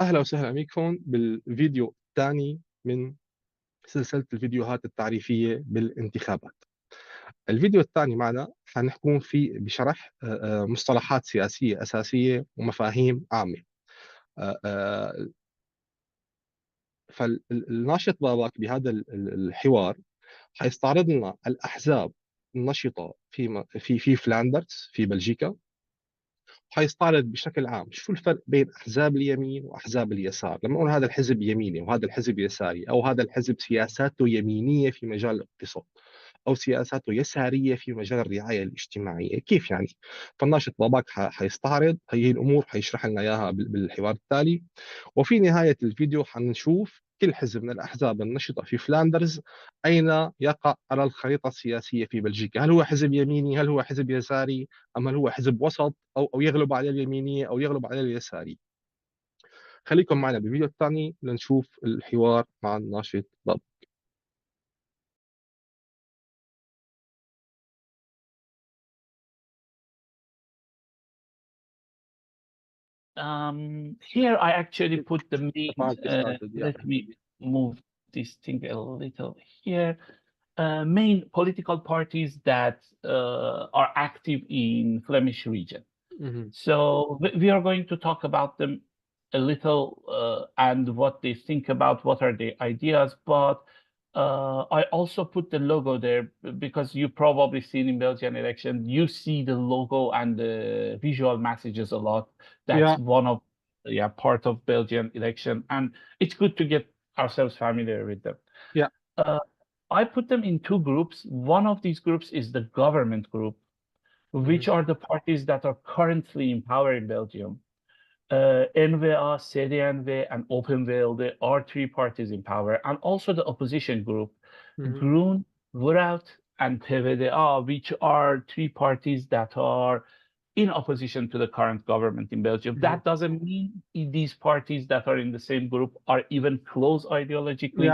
أهلا وسهلا بكم بالفيديو الثاني من سلسلة الفيديوهات التعريفية بالانتخابات. الفيديو الثاني معنا حنكون فيه بشرح مصطلحات سياسية أساسية ومفاهيم عامة. فالناشط باباك بهذا الحوار حيستعرض لنا الأحزاب النشطة في فلاندرز في بلجيكا، حيستعرض بشكل عام شو الفرق بين احزاب اليمين واحزاب اليسار. لما نقول هذا الحزب يميني وهذا الحزب يساري، او هذا الحزب سياساته يمينيه في مجال الاقتصاد او سياساته يساريه في مجال الرعايه الاجتماعيه، كيف يعني؟ فالناشط باباك حيستعرض هي الامور، حيشرح لنا اياها بالحوار التالي. وفي نهايه الفيديو حنشوف كل حزب من الاحزاب النشطه في فلاندرز اين يقع على الخريطه السياسيه في بلجيكا. هل هو حزب يميني؟ هل هو حزب يساري؟ أم هل هو حزب وسط أو يغلب على اليمينية أو يغلب على اليساري؟ خليكم معنا بالفيديو الثاني لنشوف الحوار مع الناشط باب. Here I actually put the main, Yeah. let me move this thing a little here. Main political parties that are active in Flemish region. So we are going to talk about them a little and what they think about, what are their ideas, but I also put the logo there because you probably seen in Belgian election, you see the logo and the visual messages a lot. That's one of part of Belgian election, and it's good to get ourselves familiar with them. I put them in two groups. One of these groups is the government group, which are the parties that are currently in power in Belgium. NVA, CDNV, and Open-VLD are three parties in power, and also the opposition group, Groen, Vooruit, and PvdA, which are three parties that are in opposition to the current government in Belgium. That doesn't mean these parties that are in the same group are even close ideologically.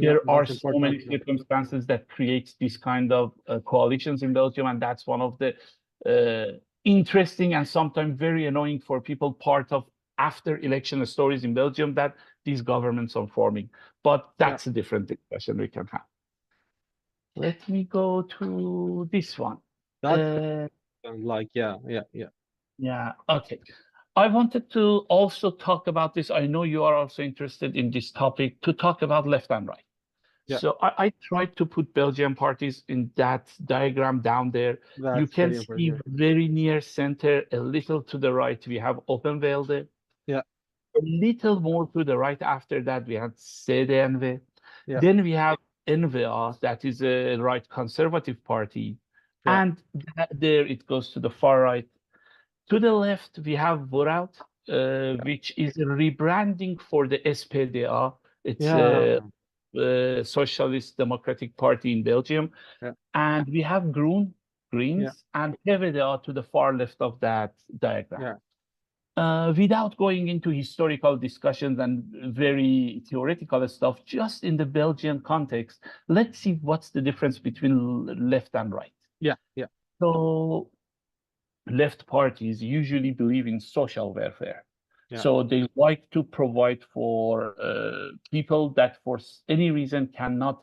There are so many circumstances that creates this kind of coalitions in Belgium, and that's one of the interesting and sometimes very annoying for people part of after election stories in Belgium that these governments are forming. But that's a different discussion we can have. Let me go to this one. Yeah, okay. I wanted to also talk about this. I know you are also interested in this topic, to talk about left and right. So I tried to put Belgian parties in that diagram down there. You can see very near center, a little to the right, we have Open-VLD. A little more to the right after that, we have CDNV. Then we have NVA, that is a right conservative party. And there it goes to the far right. To the left, we have Vooruit, which is a rebranding for the SPDA. It's Socialist Democratic Party in Belgium. And we have Greens, and PvdA to the far left of that diagram. Without going into historical discussions and very theoretical stuff, just in the Belgian context, let's see what's the difference between left and right. So left parties usually believe in social welfare. So they like to provide for people that for any reason cannot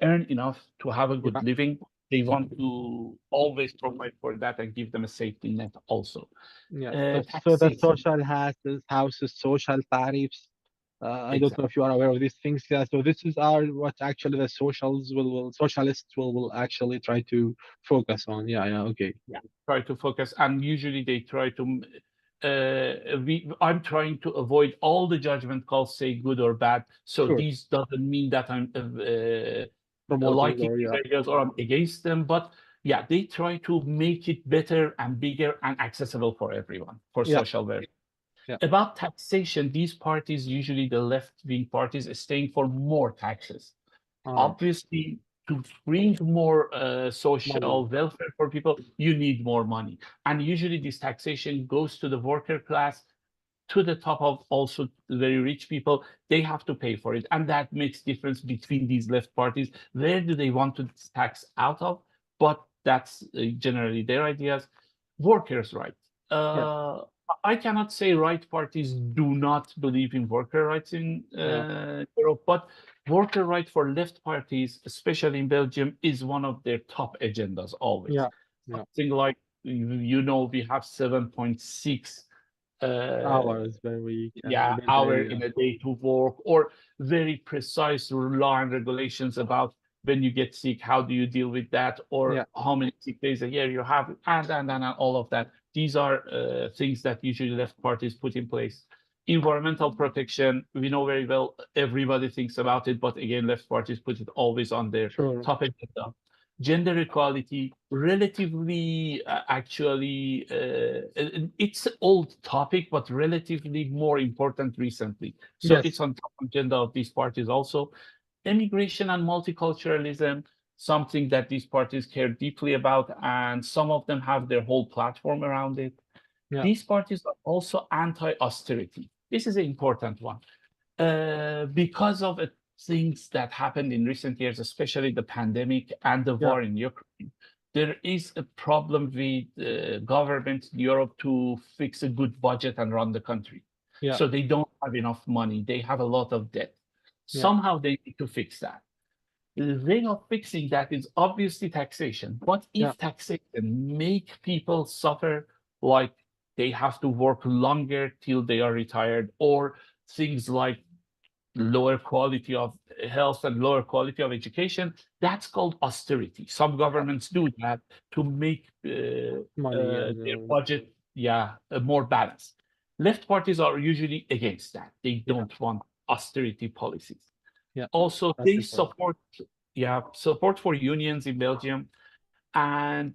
earn enough to have a good living. They want to always provide for that and give them a safety net also. So the social houses, social tariffs. I don't know if you are aware of these things. So this is what actually the socialists will actually try to focus on. Try to focus, and usually they try to I'm trying to avoid all the judgment calls, say good or bad. So these doesn't mean that I'm liking these ideas or I'm against them, but they try to make it better and bigger and accessible for everyone, for social welfare. About taxation, these parties, usually the left-wing parties, are staying for more taxes. Obviously, to bring more social welfare for people, you need more money. And usually this taxation goes to the worker class, to the top of also the very rich people. They have to pay for it. And that makes difference between these left parties. Where do they want to tax out of? But that's generally their ideas. Workers' rights. I cannot say right parties do not believe in worker rights in Europe, but worker right for left parties, especially in Belgium, is one of their top agendas always. Yeah. Yeah. Something like, we have 7.6 Hours per week and hour day. in a day to work, or very precise law and regulations about when you get sick, how do you deal with that, or how many sick days a year you have, and all of that. These are things that usually left parties put in place. Environmental protection, we know very well, everybody thinks about it, but again, left parties put it always on their Sure. top agenda. Gender equality, relatively, actually, it's an old topic, but relatively more important recently. So Yes. it's on top agenda of these parties also. Immigration and multiculturalism, something that these parties care deeply about, and some of them have their whole platform around it. Yeah. These parties are also anti-austerity. This is an important one. Because of things that happened in recent years, especially the pandemic and the war in Ukraine, there is a problem with government in Europe to fix a good budget and run the country. So they don't have enough money. They have a lot of debt. Somehow they need to fix that. The way of fixing that is obviously taxation. But if taxation make people suffer, like they have to work longer till they are retired, or things like lower quality of health and lower quality of education, that's called austerity. Some governments do that to make Money. their budget more balanced. Left parties are usually against that. They don't want austerity policies. Also, they support for unions in Belgium, and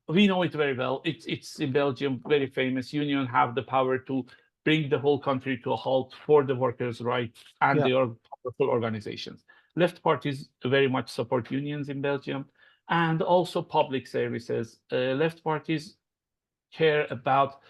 we know it very well. It's in Belgium, very famous. Union have the power to bring the whole country to a halt for the workers' rights, and they are powerful organizations. Left parties very much support unions in Belgium, and also public services. Left parties care about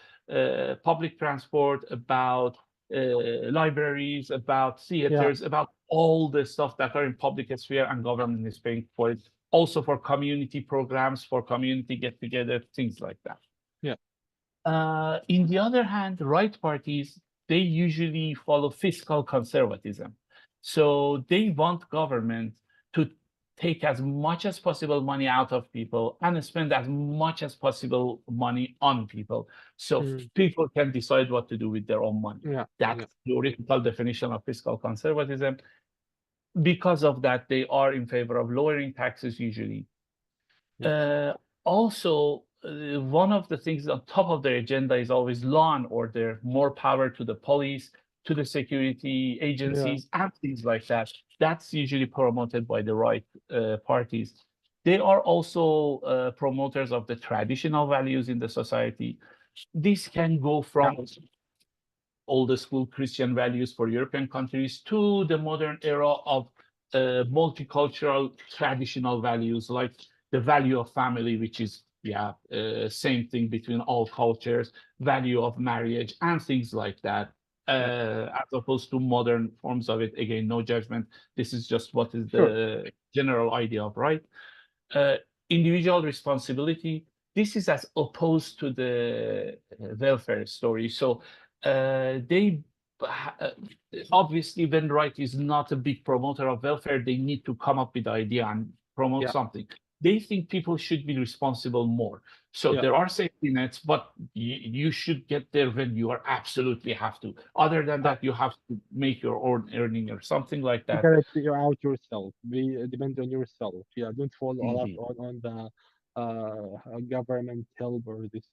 public transport, about libraries, about theaters, about all the stuff that are in public sphere, and government is paying for it. Also for community programs, for community get-together, things like that. In the other hand, right parties, they usually follow fiscal conservatism. So they want government to take as much as possible money out of people and spend as much as possible money on people, so people can decide what to do with their own money. That's the original definition of fiscal conservatism. Because of that, they are in favor of lowering taxes usually. Also, one of the things on top of their agenda is always law and order, more power to the police, to the security agencies, and things like that. That's usually promoted by the right parties. They are also promoters of the traditional values in the society. This can go from old school Christian values for European countries to the modern era of multicultural traditional values, like the value of family, which is same thing between all cultures, value of marriage, and things like that. As opposed to modern forms of it, again, no judgment. This is just what is the general idea of right. Individual responsibility. This is as opposed to the welfare story. So they obviously, when right is not a big promoter of welfare, they need to come up with the idea and promote something. They think people should be responsible more. So there are safety nets, but you should get there when you are absolutely have to. Other than that, you have to make your own earning or something like that. You gotta figure out yourself. Be depend on yourself. Don't fall a lot on the government help or this.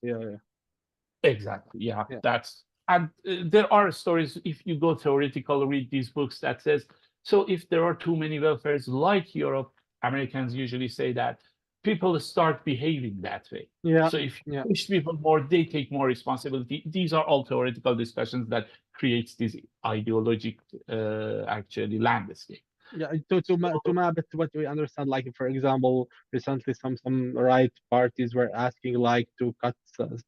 Exactly. That's, and there are stories, if you go theoretical, read these books, that says, so if there are too many welfares like Europe, Americans usually say that people start behaving that way. So if you push people more, they take more responsibility. These are all theoretical discussions that creates this ideologic actually landscape. To map it to what we understand, like for example, recently some right parties were asking like to cut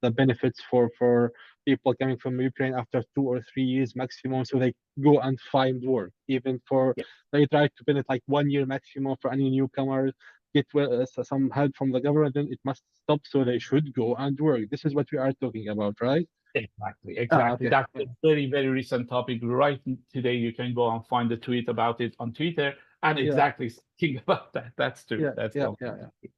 the benefits for people coming from Ukraine after 2 or 3 years maximum, so they go and find work. Even for they try to pin it like 1 year maximum for any newcomer, get some help from the government, then it must stop. So they should go and work. This is what we are talking about, right? Exactly. Okay. That's a very, very recent topic. Right today, you can go and find a tweet about it on Twitter and exactly think about that. That's true. That's completely true.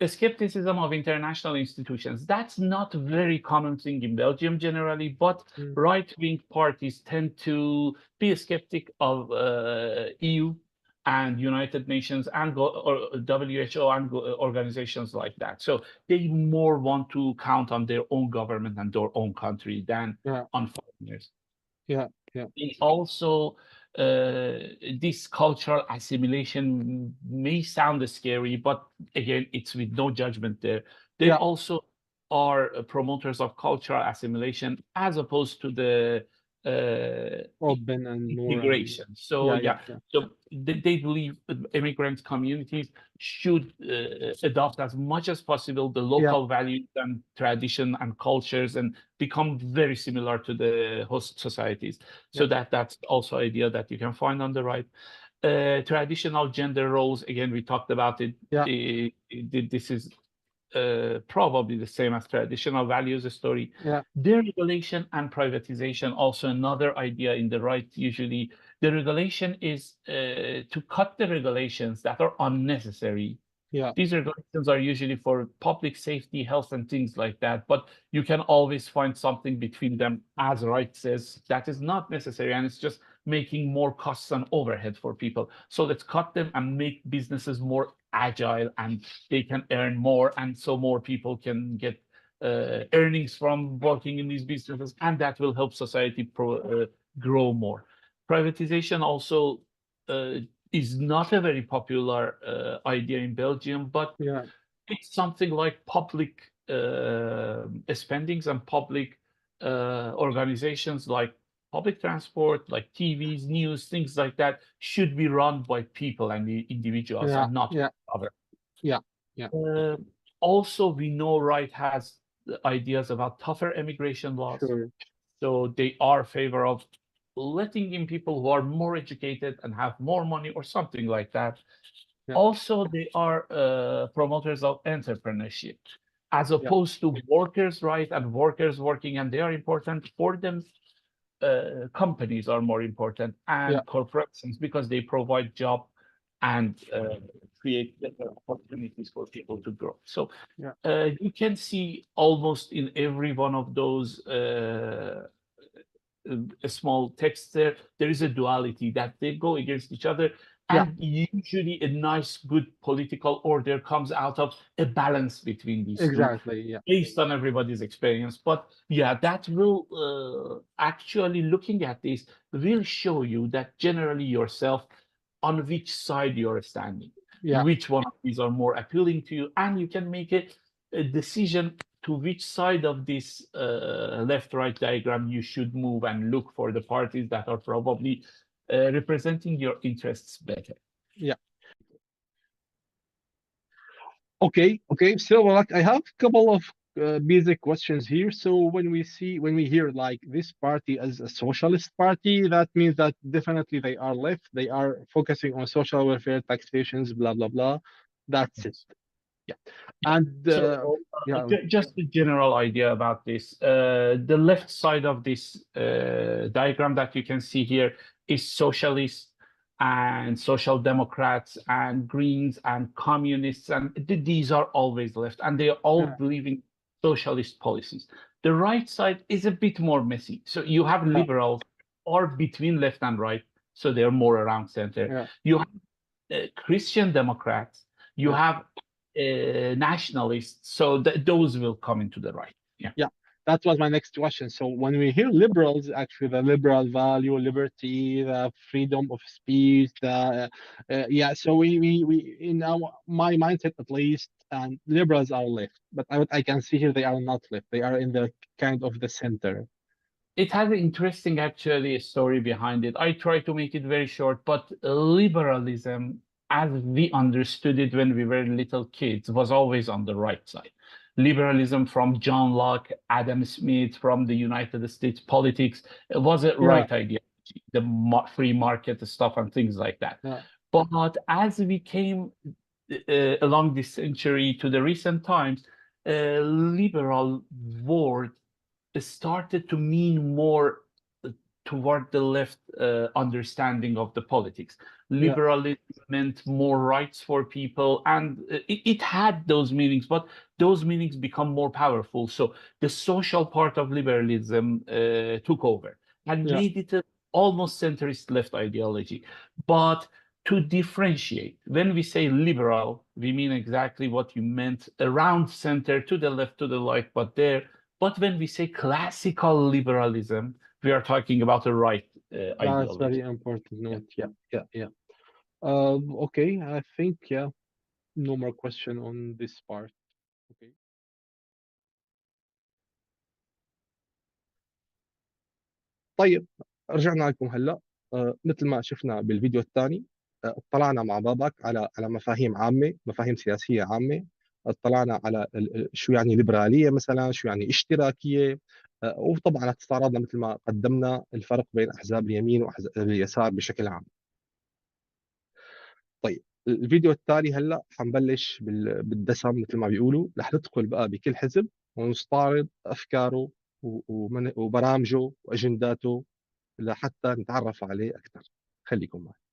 Skepticism of international institutions. That's not a very common thing in Belgium generally, but right-wing parties tend to be a skeptic of EU and United Nations and WHO and organizations like that. So they more want to count on their own government and their own country than on foreigners. They also, this cultural assimilation may sound scary, but again, it's with no judgment there. They also are promoters of cultural assimilation as opposed to the open and integration. So they believe immigrant communities should adopt as much as possible the local values and tradition and cultures and become very similar to the host societies. So that's also an idea that you can find on the right. Traditional gender roles, again, we talked about it. This is probably the same as traditional values story. Deregulation and privatization, also another idea in the right. Usually the regulation is to cut the regulations that are unnecessary. These regulations are usually for public safety, health, and things like that, but you can always find something between them, as right says, that is not necessary, and it's just making more costs and overhead for people. So let's cut them and make businesses more agile and they can earn more, and so more people can get earnings from working in these businesses, and that will help society grow more. Privatization also is not a very popular idea in Belgium, but it's something like public spendings and public organizations like public transport, like TVs, news, things like that, should be run by people and the individuals and not other. Also, we know right has ideas about tougher immigration laws. So they are favor of letting in people who are more educated and have more money or something like that. Also, they are promoters of entrepreneurship, as opposed to workers' right and workers working, and they are important for them. Companies are more important and corporations because they provide job and create better opportunities for people to grow. So you can see almost in every one of those small texts there is a duality that they go against each other, and usually a nice, good political order comes out of a balance between these two, based on everybody's experience. But that will actually, looking at this, will show you that generally yourself on which side you're standing, which one of these are more appealing to you, and you can make a decision to which side of this left-right diagram you should move and look for the parties that are probably representing your interests better. Okay. So like I have a couple of basic questions here. So when we hear like this party as a socialist party, that means that definitely they are left. They are focusing on social welfare, taxations, blah blah blah. That's it. And just a general idea about this. The left side of this diagram that you can see here is socialists and social democrats and greens and communists, and these are always left, and they are all believing socialist policies. The right side is a bit more messy. So you have liberals or between left and right, so they're more around center. You have Christian Democrats. You have nationalists. So those will come into the right. That was my next question. So when we hear liberals, actually the liberal value, liberty, the freedom of speech, so we in my mindset at least, and liberals are left, but I can see here they are not left. They are in the kind of the center. It has an interesting, actually, story behind it. I try to make it very short, but liberalism, as we understood it when we were little kids, was always on the right side. Liberalism from John Locke, Adam Smith, from the United States politics, it was a right idea, the free market stuff and things like that. But as we came along this century to the recent times, liberal word started to mean more toward the left understanding of the politics. Liberalism meant more rights for people, and it had those meanings, but those meanings become more powerful. So the social part of liberalism took over and made it an almost centrist left ideology. But to differentiate, when we say liberal, we mean exactly what you meant, around center, to the left, to the right, but there. But when we say classical liberalism, we are talking about a right That's ideology. very important note. Yeah. Okay, I think no more question on this part. Okay. طيب، رجعنا لكم هلا. مثل ما شفنا بالفيديو الثاني، اطلعنا مع بابك على مفاهيم عامة، مفاهيم سياسية عامة. اطلعنا على شو يعني ليبرالية مثلا، شو يعني اشتراكية. وطبعا استعرضنا مثل ما قدمنا الفرق بين أحزاب اليمين وأحزاب اليسار بشكل عام. طيب، الفيديو التالي هلا حنبلش بالدسم مثل ما بيقولوا. رح ندخل بقى بكل حزب ونستعرض أفكاره وبرامجه وأجنداته لحتى نتعرف عليه أكثر. خليكم معي.